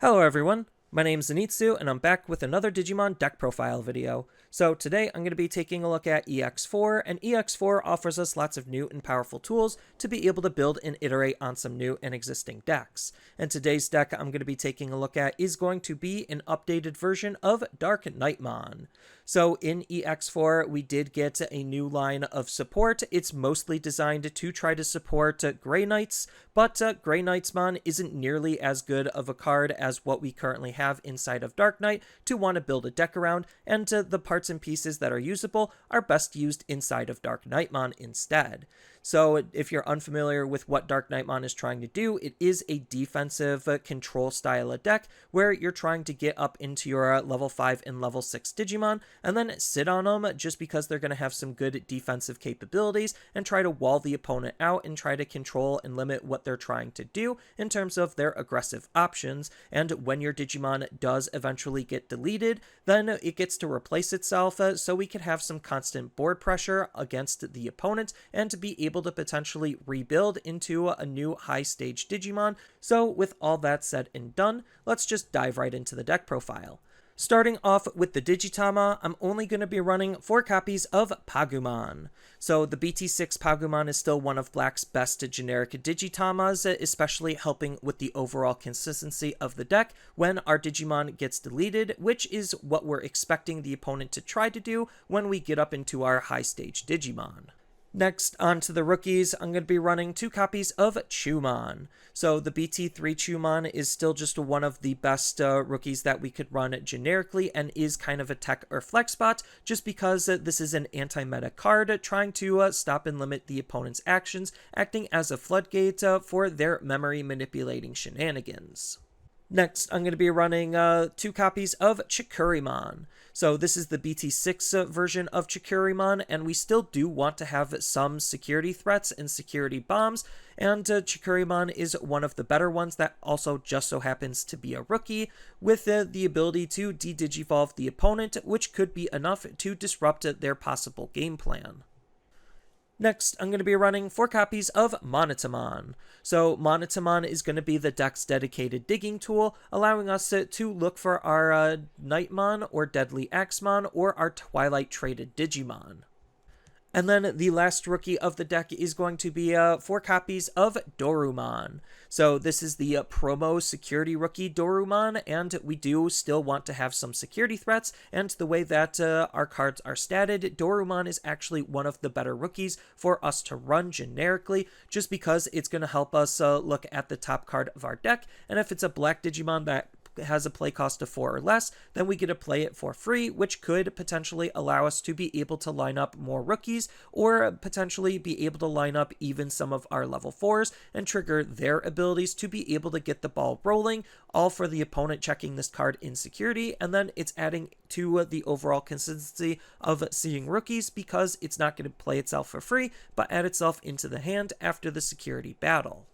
Hello everyone, my name is Zenitsu and I'm back with another Digimon deck profile video. So today I'm going to be taking a look at EX4, and EX4 offers us lots of new and powerful tools to be able to build and iterate on some new and existing decks. And today's deck I'm going to be taking a look at is going to be an updated version of DarkKnightmon. So in EX4 we did get a new line of support. It's mostly designed to try to support greyknights, but greyknightsmon isn't nearly as good of a card as what we currently have inside of Dark Knight to want to build a deck around, and the parts and pieces that are usable are best used inside of DarkKnightmon instead. So if you're unfamiliar with what DarkKnightmon is trying to do, it is a defensive control style of deck where you're trying to get up into your level 5 and level 6 Digimon and then sit on them just because they're going to have some good defensive capabilities, and try to wall the opponent out and try to control and limit what they're trying to do in terms of their aggressive options. And when your Digimon does eventually get deleted, then it gets to replace itself, so we can have some constant board pressure against the opponent and to be able to potentially rebuild into a new high stage Digimon. So with all that said and done, let's just dive right into the deck profile. Starting off with the Digitama, I'm only going to be running 4 copies of Pagumon. So the BT6 Pagumon is still one of Black's best generic Digitamas, especially helping with the overall consistency of the deck when our Digimon gets deleted, which is what we're expecting the opponent to try to do when we get up into our high stage Digimon. Next, on to the rookies, I'm going to be running 2 copies of Chuumon. So the BT3 Chuumon is still just one of the best rookies that we could run generically, and is kind of a tech or flex spot just because this is an anti-meta card trying to stop and limit the opponent's actions, acting as a floodgate for their memory manipulating shenanigans. Next, I'm going to be running 2 copies of Chikurimon. So this is the BT6 version of Chikurimon, and we still do want to have some security threats and security bombs, and Chikurimon is one of the better ones that also just so happens to be a rookie, with the ability to de-digivolve the opponent, which could be enough to disrupt their possible game plan. Next, I'm going to be running 4 copies of Monitamon. So Monitamon is going to be the deck's dedicated digging tool, allowing us to look for our Knightmon or DeadlyAxemon or our Twilight traded Digimon. And then the last rookie of the deck is going to be 4 copies of Dorumon. So this is the promo security rookie Dorumon, and we do still want to have some security threats, and the way that our cards are statted, Dorumon is actually one of the better rookies for us to run generically, just because it's going to help us look at the top card of our deck, and if it's a black Digimon that has a play cost of 4 or less, then we get to play it for free, which could potentially allow us to be able to line up more rookies, or potentially be able to line up even some of our level 4s and trigger their abilities to be able to get the ball rolling, all for the opponent checking this card in security, and then it's adding to the overall consistency of seeing rookies because it's not going to play itself for free, but add itself into the hand after the security battle.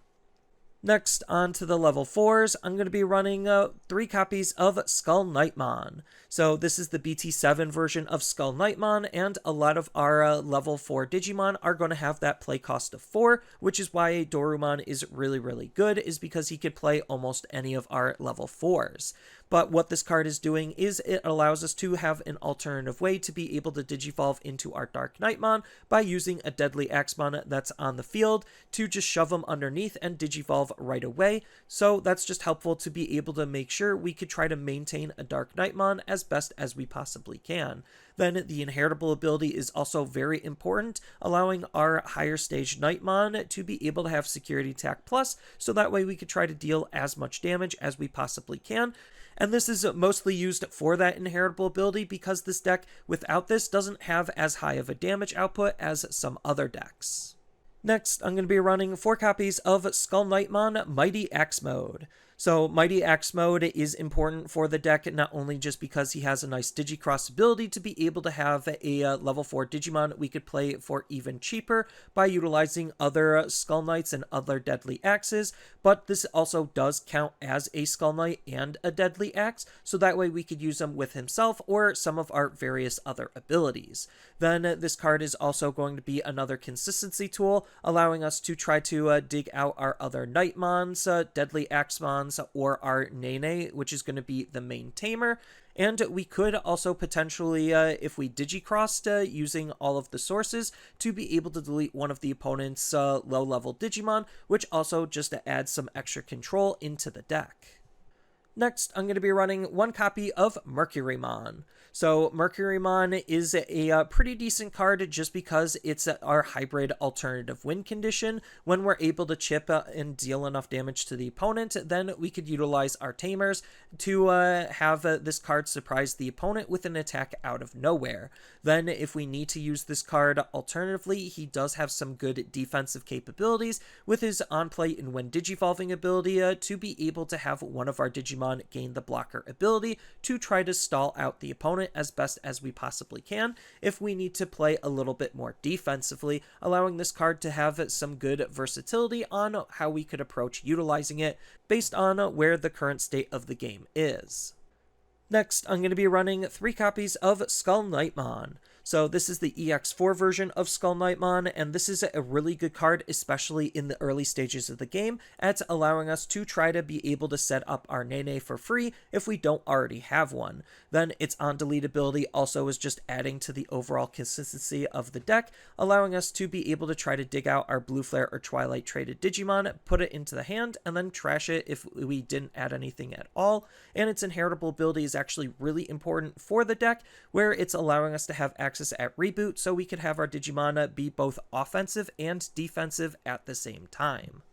Next, on to the level 4s, I'm going to be running 3 copies of SkullKnightmon. So this is the BT7 version of SkullKnightmon, and a lot of our level 4 Digimon are going to have that play cost of 4, which is why Dorumon is really good, is because he could play almost any of our level 4s. But what this card is doing is it allows us to have an alternative way to be able to digivolve into our DarkKnightmon by using a DeadlyAxemon that's on the field to just shove them underneath and digivolve right away. So that's just helpful to be able to make sure we could try to maintain a DarkKnightmon as best as we possibly can. Then the inheritable ability is also very important, allowing our higher stage Knightmon to be able to have security attack plus, so that way we could try to deal as much damage as we possibly can. And this is mostly used for that inheritable ability because this deck without this doesn't have as high of a damage output as some other decks. Next, I'm going to be running 4 copies of SkullKnightmon Mighty Axe Mode. So Mighty Axe Mode is important for the deck, not only just because he has a nice Digicross ability to be able to have a level 4 Digimon we could play for even cheaper by utilizing other Skull Knights and other Deadly Axes, but this also does count as a Skull Knight and a Deadly Axe, so that way we could use them with himself or some of our various other abilities. Then this card is also going to be another consistency tool, allowing us to try to dig out our other Knightmons, Deadly Axemons, Digimons or our Nene, which is going to be the main tamer. And we could also potentially, if we digicrossed using all of the sources, to be able to delete one of the opponent's low-level Digimon, which also just adds some extra control into the deck. Next, I'm going to be running one copy of Mercurymon. So Mercurymon is a pretty decent card just because it's our hybrid alternative win condition. When we're able to chip and deal enough damage to the opponent, then we could utilize our tamers to have this card surprise the opponent with an attack out of nowhere. Then if we need to use this card alternatively, he does have some good defensive capabilities with his on-play and when digivolving ability to be able to have one of our Digimon gain the blocker ability to try to stall out the opponent as best as we possibly can if we need to play a little bit more defensively, allowing this card to have some good versatility on how we could approach utilizing it based on where the current state of the game is. Next, I'm going to be running 3 copies of SkullKnightmon. So this is the EX4 version of SkullKnightmon, and this is a really good card, especially in the early stages of the game, at allowing us to try to be able to set up our Nene for free if we don't already have one. Then its on-delete ability also is just adding to the overall consistency of the deck, allowing us to be able to try to dig out our Blue Flare or Twilight traded Digimon, put it into the hand, and then trash it if we didn't add anything at all. And its inheritable ability is actually really important for the deck, where it's allowing us to have access at reboot so we could have our Digimon be both offensive and defensive at the same time.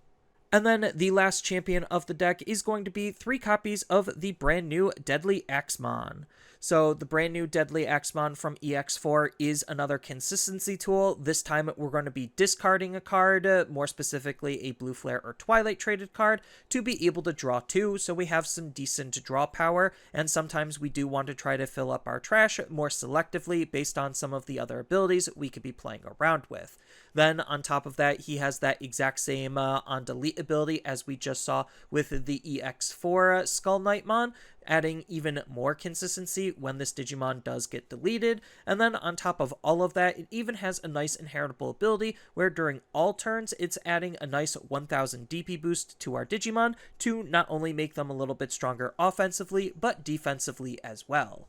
And then the last champion of the deck is going to be 3 copies of the brand new DeadlyAxemon. So the brand new DeadlyAxemon from EX4 is another consistency tool. This time we're going to be discarding a card, more specifically a Blue Flare or Twilight traded card, to be able to draw 2, so we have some decent draw power, and sometimes we do want to try to fill up our trash more selectively based on some of the other abilities we could be playing around with. Then on top of that, he has that exact same on-delete ability as we just saw with the EX4 SkullKnightmon, adding even more consistency when this Digimon does get deleted. And then on top of all of that, it even has a nice inheritable ability where during all turns, it's adding a nice 1000 DP boost to our Digimon to not only make them a little bit stronger offensively, but defensively as well.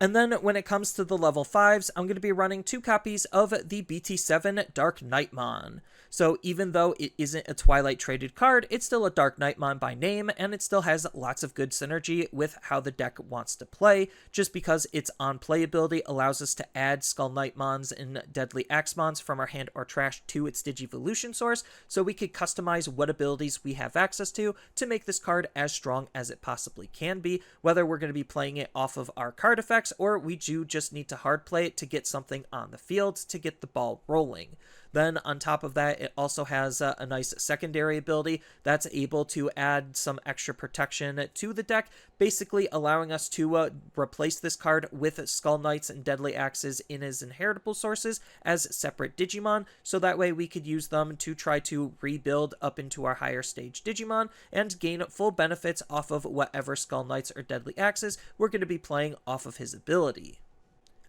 And then when it comes to the level 5s, I'm going to be running 2 copies of the BT7 DarkKnightmon. So even though it isn't a Twilight traded card, it's still a DarkKnightmon by name, and it still has lots of good synergy with how the deck wants to play, just because its on-play ability allows us to add SkullKnightmons and DeadlyAxemons from our hand or trash to its Digivolution source, so we could customize what abilities we have access to make this card as strong as it possibly can be, whether we're going to be playing it off of our card effects or we do just need to hard play it to get something on the field to get the ball rolling. Then on top of that, it also has a nice secondary ability that's able to add some extra protection to the deck, basically allowing us to replace this card with Skull Knights and Deadly Axes in his inheritable sources as separate Digimon, so that way we could use them to try to rebuild up into our higher stage Digimon and gain full benefits off of whatever Skull Knights or Deadly Axes we're going to be playing off of his ability.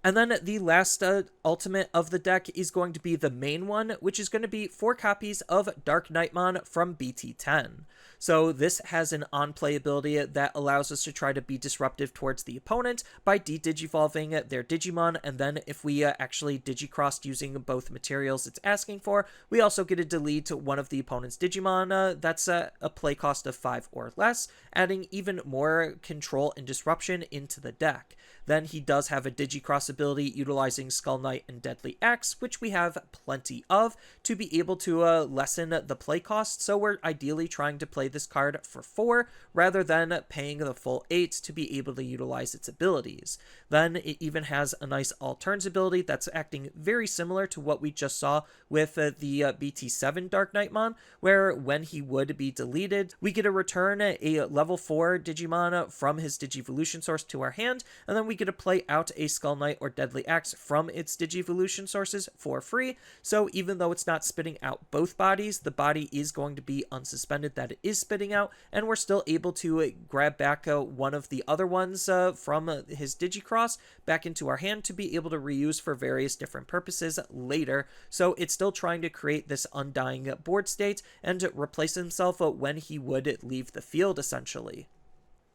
And then the last ultimate of the deck is going to be the main one, which is going to be 4 copies of DarkKnightmon from BT10. So this has an on-play ability that allows us to try to be disruptive towards the opponent by de-digivolving their Digimon, and then if we actually digicrossed using both materials it's asking for, we also get to delete one of the opponent's Digimon. That's a play cost of 5 or less, adding even more control and disruption into the deck. Then he does have a Digicross ability utilizing Skull Knight and Deadly Axe, which we have plenty of, to be able to lessen the play cost, so we're ideally trying to play this card for 4 rather than paying the full 8 to be able to utilize its abilities. Then it even has a nice all turns ability that's acting very similar to what we just saw with the BT7 DarkKnightmon, where when he would be deleted, we get to return a level 4 Digimon from his Digivolution source to our hand, and then we we get to play out a Skull Knight or Deadly Axe from its Digivolution sources for free. So even though it's not spitting out both bodies, the body is going to be unsuspended that it is spitting out, and we're still able to grab back one of the other ones from his Digicross back into our hand to be able to reuse for various different purposes later. So it's still trying to create this undying board state and replace himself when he would leave the field, essentially.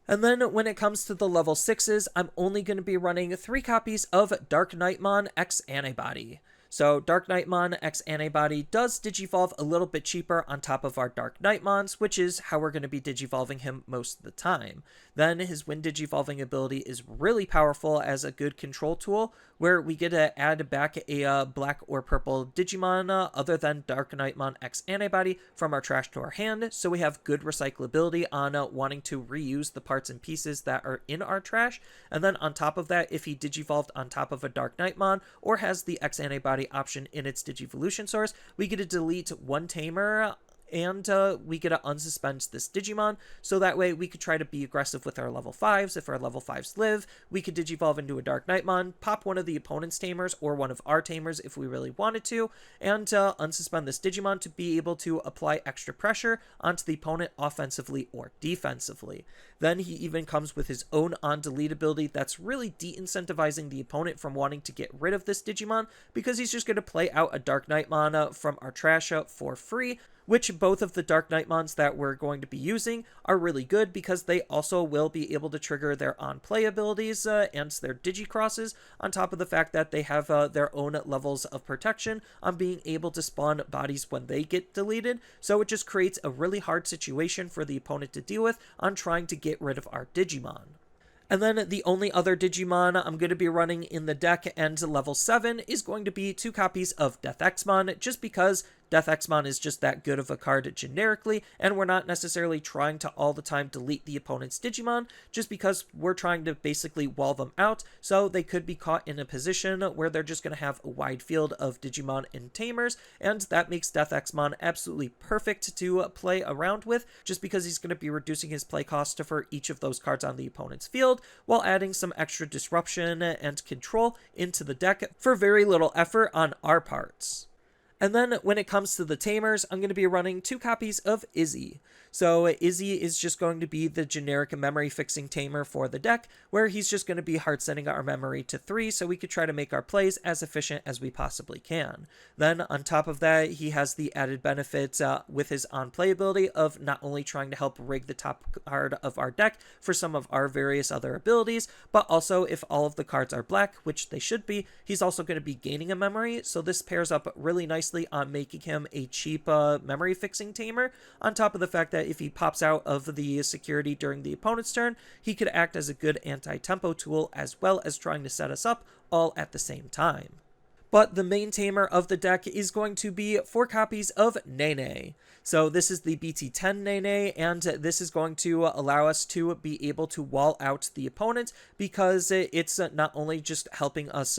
And then when it comes to the level 6s, I'm only going to be running 3 copies of DarkKnightmon X Antibody. So DarkKnightmon X Antibody does Digivolve a little bit cheaper on top of our DarkKnightmons, which is how we're going to be Digivolving him most of the time. Then his Wind Digivolving ability is really powerful as a good control tool, where we get to add back a black or purple Digimon other than DarkKnightmon X Antibody from our trash to our hand, so we have good recyclability on wanting to reuse the parts and pieces that are in our trash. And then on top of that, if he Digivolved on top of a DarkKnightmon or has the X Antibody option in its Digivolution source, we get to delete one tamer and we get to unsuspend this Digimon, so that way we could try to be aggressive with our level 5s. If our level 5s live, we could Digivolve into a DarkKnightmon, pop one of the opponent's tamers or one of our tamers if we really wanted to, and unsuspend this Digimon to be able to apply extra pressure onto the opponent offensively or defensively. Then he even comes with his own on-delete ability that's really de-incentivizing the opponent from wanting to get rid of this Digimon, because he's just going to play out a DarkKnightmon from our trash for free, which both of the DarkKnightmons that we're going to be using are really good because they also will be able to trigger their on-play abilities and their Digicrosses, on top of the fact that they have their own levels of protection on being able to spawn bodies when they get deleted. So it just creates a really hard situation for the opponent to deal with on trying to get rid of our Digimon. And then the only other Digimon I'm going to be running in the deck and level 7 is going to be 2 copies of DeathXmon, just because DeathXmon is just that good of a card generically, and we're not necessarily trying to all the time delete the opponent's Digimon, just because we're trying to basically wall them out, so they could be caught in a position where they're just going to have a wide field of Digimon and Tamers, and that makes DeathXmon absolutely perfect to play around with, just because he's going to be reducing his play cost for each of those cards on the opponent's field, while adding some extra disruption and control into the deck for very little effort on our parts. And then when it comes to the tamers, I'm going to be running 2 copies of Izzy. So Izzy is just going to be the generic memory fixing tamer for the deck, where he's just going to be hard setting our memory to 3 so we could try to make our plays as efficient as we possibly can. Then on top of that, he has the added benefit with his on-play ability of not only trying to help rig the top card of our deck for some of our various other abilities, but also if all of the cards are black, which they should be, he's also going to be gaining a memory, so this pairs up really nicely on making him a cheap memory fixing tamer, on top of the fact that if he pops out of the security during the opponent's turn, he could act as a good anti-tempo tool as well as trying to set us up all at the same time. But the main tamer of the deck is going to be 4 copies of Nene. So this is the BT10 Nene, and this is going to allow us to be able to wall out the opponent, because it's not only just helping us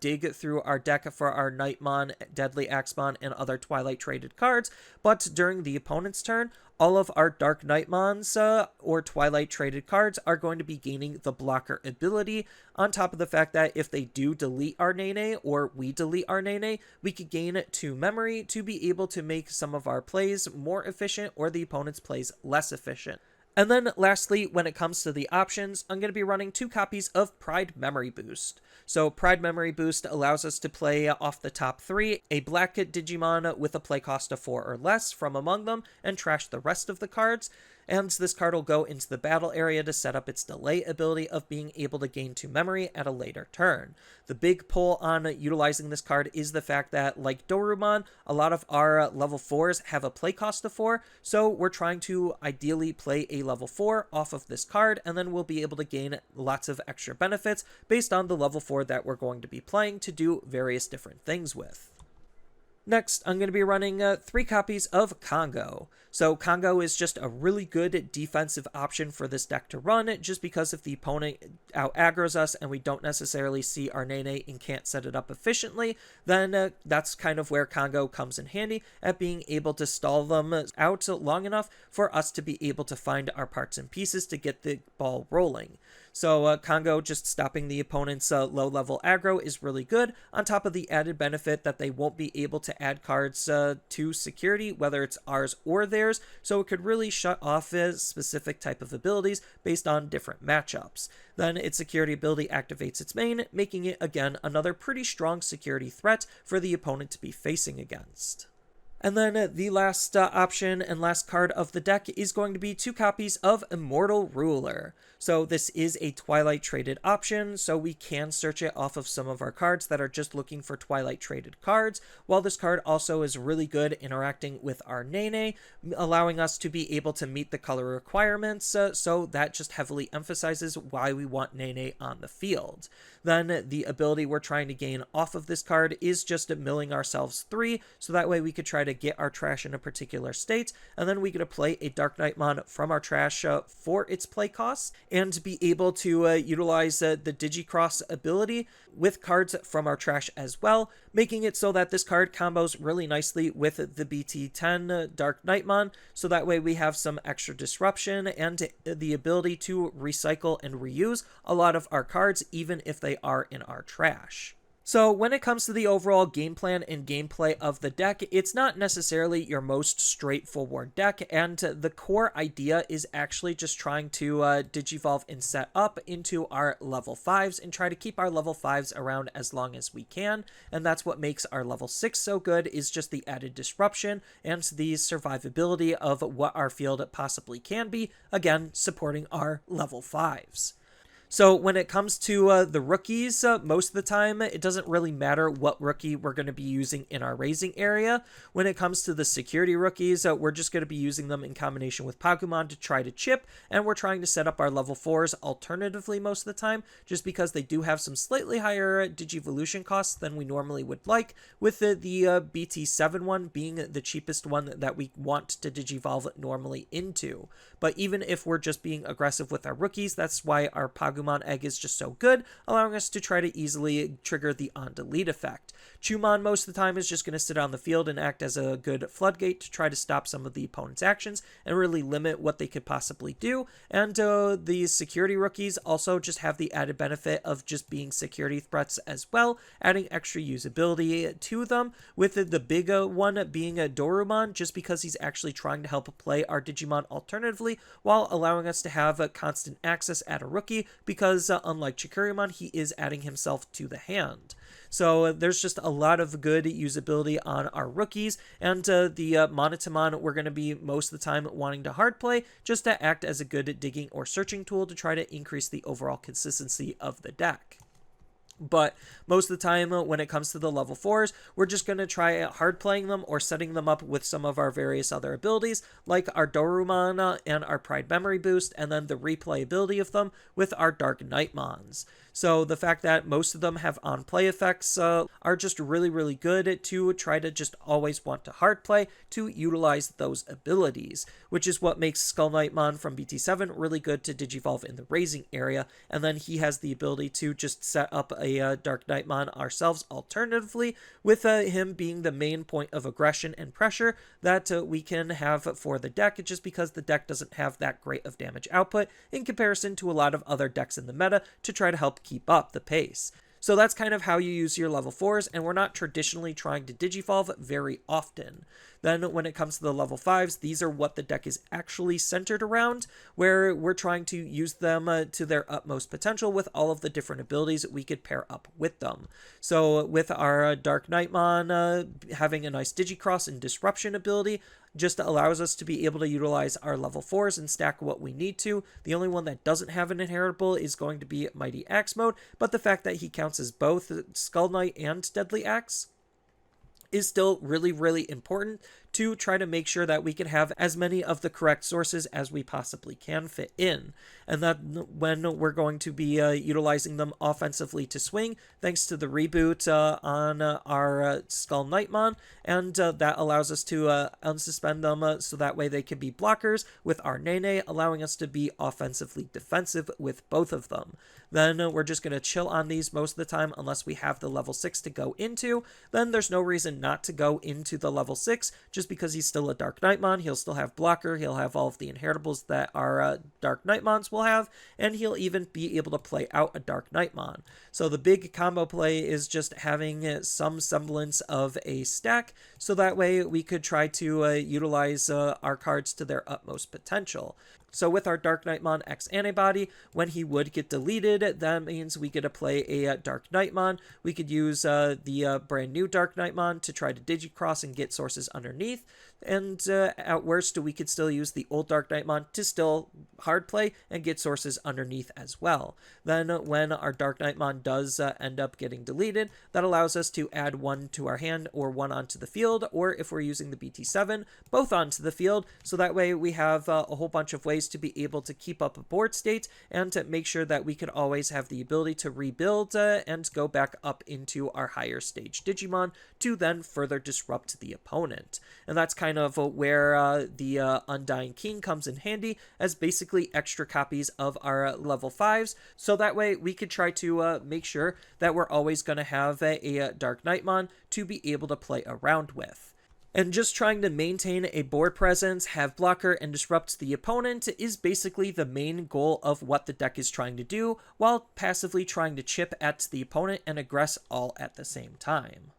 dig through our deck for our Knightmon, DeadlyAxemon, and other Twilight traded cards, but during the opponent's turn, all of our DarkKnightmons or Twilight traded cards are going to be gaining the blocker ability, on top of the fact that if they do delete our Nene or we delete our Nene, we could gain 2 memory to be able to make some of our plays more efficient or the opponent's plays less efficient. And then lastly, when it comes to the options, I'm going to be running 2 copies of Pride Memory Boost. So Pride Memory Boost allows us to play off the top 3, a black Digimon with a play cost of 4 or less from among them, and trash the rest of the cards. And this card will go into the battle area to set up its delay ability of being able to gain 2 memory at a later turn. The big pull on utilizing this card is the fact that, like Dorumon, a lot of our level 4s have a play cost of 4, so we're trying to ideally play a level 4 off of this card, and then we'll be able to gain lots of extra benefits based on the level 4 that we're going to be playing to do various different things with. Next, I'm going to be running 3 copies of Kongou. So Kongou is just a really good defensive option for this deck to run, just because if the opponent out-aggroes us and we don't necessarily see our Nene and can't set it up efficiently, then that's kind of where Kongou comes in handy at being able to stall them out long enough for us to be able to find our parts and pieces to get the ball rolling. So Kongou just stopping the opponent's low-level aggro is really good, on top of the added benefit that they won't be able to add cards to security, whether it's ours or theirs, so it could really shut off a specific type of abilities based on different matchups. Then its security ability activates its main, making it again another pretty strong security threat for the opponent to be facing against. And then the last option and last card of the deck is going to be 2 copies of Immortal Ruler. So this is a Twilight traded option, so we can search it off of some of our cards that are just looking for Twilight traded cards, while this card also is really good interacting with our Nene, allowing us to be able to meet the color requirements, so that just heavily emphasizes why we want Nene on the field. Then the ability we're trying to gain off of this card is just milling ourselves 3, so that way we could try to get our trash in a particular state, and then we could play a DarkKnightmon from our trash for its play costs, and be able to utilize the Digicross ability with cards from our trash as well, making it so that this card combos really nicely with the BT10 DarkKnightmon, so that way we have some extra disruption and the ability to recycle and reuse a lot of our cards, even if they are in our trash. So when it comes to the overall game plan and gameplay of the deck, it's not necessarily your most straightforward deck, and the core idea is actually just trying to digivolve and set up into our level 5s and try to keep our level 5s around as long as we can, and that's what makes our level 6 so good, is just the added disruption and the survivability of what our field possibly can be, again, supporting our level 5s. So when it comes to the rookies, most of the time, it doesn't really matter what rookie we're going to be using in our raising area. When it comes to the security rookies, we're just going to be using them in combination with Pagumon to try to chip, and we're trying to set up our level 4s alternatively most of the time, just because they do have some slightly higher Digivolution costs than we normally would like, with the BT7 one being the cheapest one that we want to Digivolve normally into. But even if we're just being aggressive with our rookies, that's why our Pagumon egg is just so good, allowing us to try to easily trigger the on-delete effect. Chuumon most of the time is just going to sit on the field and act as a good floodgate to try to stop some of the opponent's actions and really limit what they could possibly do. And the security rookies also just have the added benefit of just being security threats as well, adding extra usability to them, with the big one being Dorumon, just because he's actually trying to help play our Digimon alternatively, while allowing us to have constant access at a rookie, because unlike Chikurimon, he is adding himself to the hand. So there's just a lot of good usability on our rookies, and the Monitamon we're going to be most of the time wanting to hard play, just to act as a good digging or searching tool to try to increase the overall consistency of the deck. But most of the time, when it comes to the level 4s, we're just going to try hard playing them or setting them up with some of our various other abilities, like our Dorumon and our Pride Memory Boost, and then the replayability of them with our DarkKnightmons. So the fact that most of them have on-play effects are just really, really good to try to just always want to hard play to utilize those abilities, which is what makes SkullKnightmon from BT7 really good to Digivolve in the raising area, and then he has the ability to just set up a DarkKnightmon ourselves alternatively, with him being the main point of aggression and pressure that we can have for the deck, just because the deck doesn't have that great of damage output in comparison to a lot of other decks in the meta to try to help keep up the pace. So that's kind of how you use your level 4s, and we're not traditionally trying to Digivolve very often. Then when it comes to the level 5s, these are what the deck is actually centered around, where we're trying to use them to their utmost potential with all of the different abilities we could pair up with them. So with our DarkKnightmon having a nice Digicross and Disruption ability, just allows us to be able to utilize our level 4s and stack what we need to. The only one that doesn't have an inheritable is going to be DeadlyAxemon, but the fact that he counts as both Skull Knight and DeadlyAxe is still really, really important to try to make sure that we can have as many of the correct sources as we possibly can fit in. And that when we're going to be utilizing them offensively to swing, thanks to the reboot on our SkullKnightmon, and that allows us to unsuspend them so that way they can be blockers with our Nene, allowing us to be offensively defensive with both of them. Then we're just going to chill on these most of the time unless we have the level 6 to go into. Then there's no reason not to go into the level 6, just just because he's still a DarkKnightmon. He'll still have blocker, he'll have all of the inheritables that our DarkKnightmons will have, and he'll even be able to play out a DarkKnightmon. So the big combo play is just having some semblance of a stack, so that way we could try to utilize our cards to their utmost potential. So with our DarkKnightmon X Antibody, when he would get deleted, that means we get to play a DarkKnightmon. We could use the brand new DarkKnightmon to try to digicross and get sources underneath. And at worst, we could still use the old DarkKnightmon to still hard play and get sources underneath as well. Then when our DarkKnightmon does end up getting deleted, that allows us to add one to our hand or one onto the field, or if we're using the BT7, both onto the field. So that way we have a whole bunch of ways to be able to keep up a board state and to make sure that we could always have the ability to rebuild and go back up into our higher stage Digimon to then further disrupt the opponent. And that's kind of where the Undying King comes in handy as basically extra copies of our level 5s. So that way we could try to make sure that we're always going to have a DarkKnightmon to be able to play around with. And just trying to maintain a board presence, have blocker, and disrupt the opponent is basically the main goal of what the deck is trying to do, while passively trying to chip at the opponent and aggress all at the same time.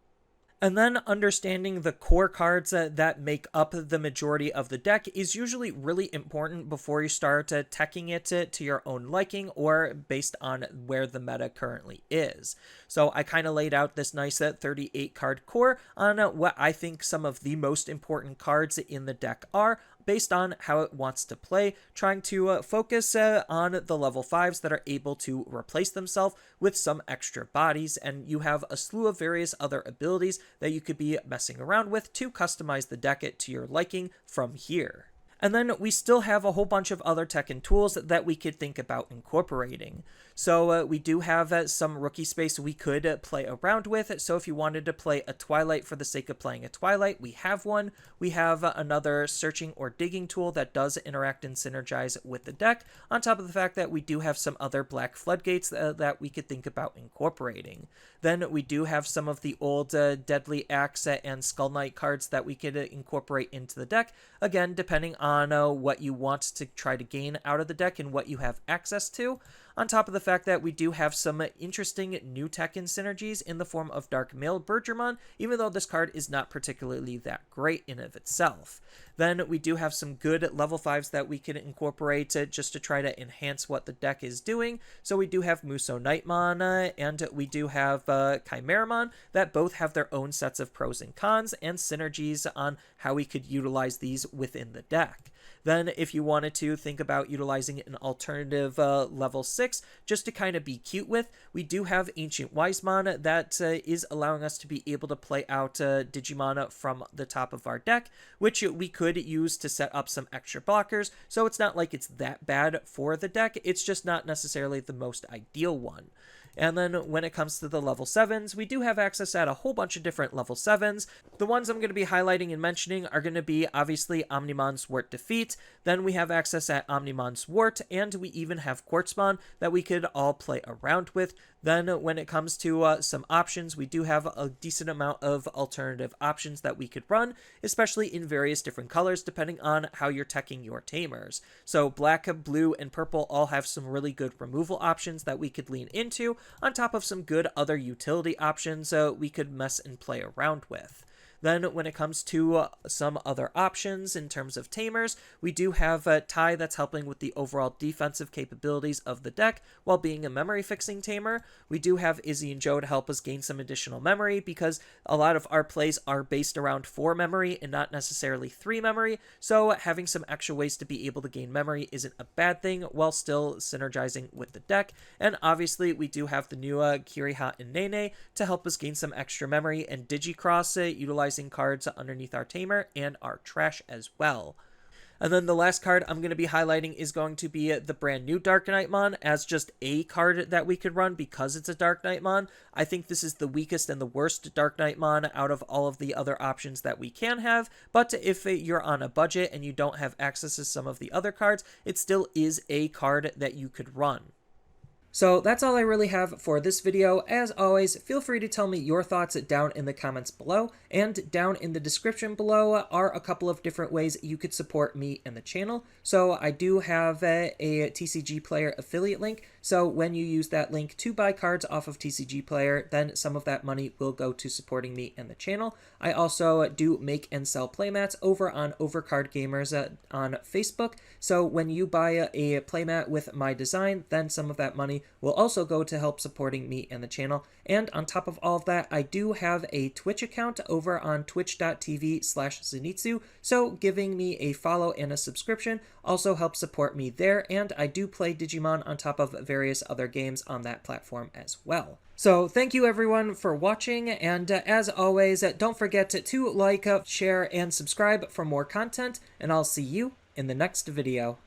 And then understanding the core cards that make up the majority of the deck is usually really important before you start teching it to your own liking or based on where the meta currently is. So I kind of laid out this nice 38 card core on what I think some of the most important cards in the deck are, based on how it wants to play, trying to focus on the level 5s that are able to replace themselves with some extra bodies, and you have a slew of various other abilities that you could be messing around with to customize the deck to your liking from here. And then we still have a whole bunch of other tech and tools that we could think about incorporating. So we do have some rookie space we could play around with. So if you wanted to play a Twilight for the sake of playing a Twilight, we have one. We have another searching or digging tool that does interact and synergize with the deck, on top of the fact that we do have some other black floodgates that we could think about incorporating. Then we do have some of the old DeadlyAxemon and SkullKnight cards that we could incorporate into the deck, again, depending on what you want to try to gain out of the deck and what you have access to. On top of the fact that we do have some interesting new tech and synergies in the form of Dark Male Bergermon, even though this card is not particularly that great in of itself. Then we do have some good level 5s that we can incorporate just to try to enhance what the deck is doing. So we do have MusoKnightmon and we do have Chimeramon that both have their own sets of pros and cons and synergies on how we could utilize these within the deck. Then if you wanted to think about utilizing an alternative level 6 just to kind of be cute with, we do have Ancient Wisemon that is allowing us to be able to play out Digimon from the top of our deck, which we could use to set up some extra blockers, so it's not like it's that bad for the deck, it's just not necessarily the most ideal one. And then when it comes to the level 7s, we do have access at a whole bunch of different level 7s. The ones I'm going to be highlighting and mentioning are going to be obviously Omnimon's Wart Defeat, then we have access at Omnimon's Wart, and we even have Quartzmon that we could all play around with. Then when it comes to some options, we do have a decent amount of alternative options that we could run, especially in various different colors depending on how you're teching your tamers. So black, blue, and purple all have some really good removal options that we could lean into, on top of some good other utility options we could mess and play around with. Then when it comes to some other options in terms of tamers, we do have Tai that's helping with the overall defensive capabilities of the deck while being a memory fixing tamer. We do have Izzy and Joe to help us gain some additional memory because a lot of our plays are based around 4 memory and not necessarily 3 memory, so having some extra ways to be able to gain memory isn't a bad thing while still synergizing with the deck. And obviously we do have the new Kiriha and Nene to help us gain some extra memory and digicross utilizing cards underneath our tamer and our trash as well. And then the last card I'm going to be highlighting is going to be the brand new DarkKnightmon as just a card that we could run because it's a DarkKnightmon. I think this is the weakest and the worst DarkKnightmon out of all of the other options that we can have, but if you're on a budget and you don't have access to some of the other cards, it still is a card that you could run. So that's all I really have for this video. As always, feel free to tell me your thoughts down in the comments below, and down in the description below are a couple of different ways you could support me and the channel. So I do have a TCG Player affiliate link, so when you use that link to buy cards off of TCG Player, then some of that money will go to supporting me and the channel. I also do make and sell playmats over on Overcard Gamers on Facebook, so when you buy a playmat with my design, then some of that money will also go to help supporting me and the channel. And on top of all of that, I do have a Twitch account over on twitch.tv/Zenitsu, so giving me a follow and a subscription also helps support me there, and I do play Digimon on top of various other games on that platform as well. So thank you everyone for watching, and as always, don't forget to like, share, and subscribe for more content, and I'll see you in the next video.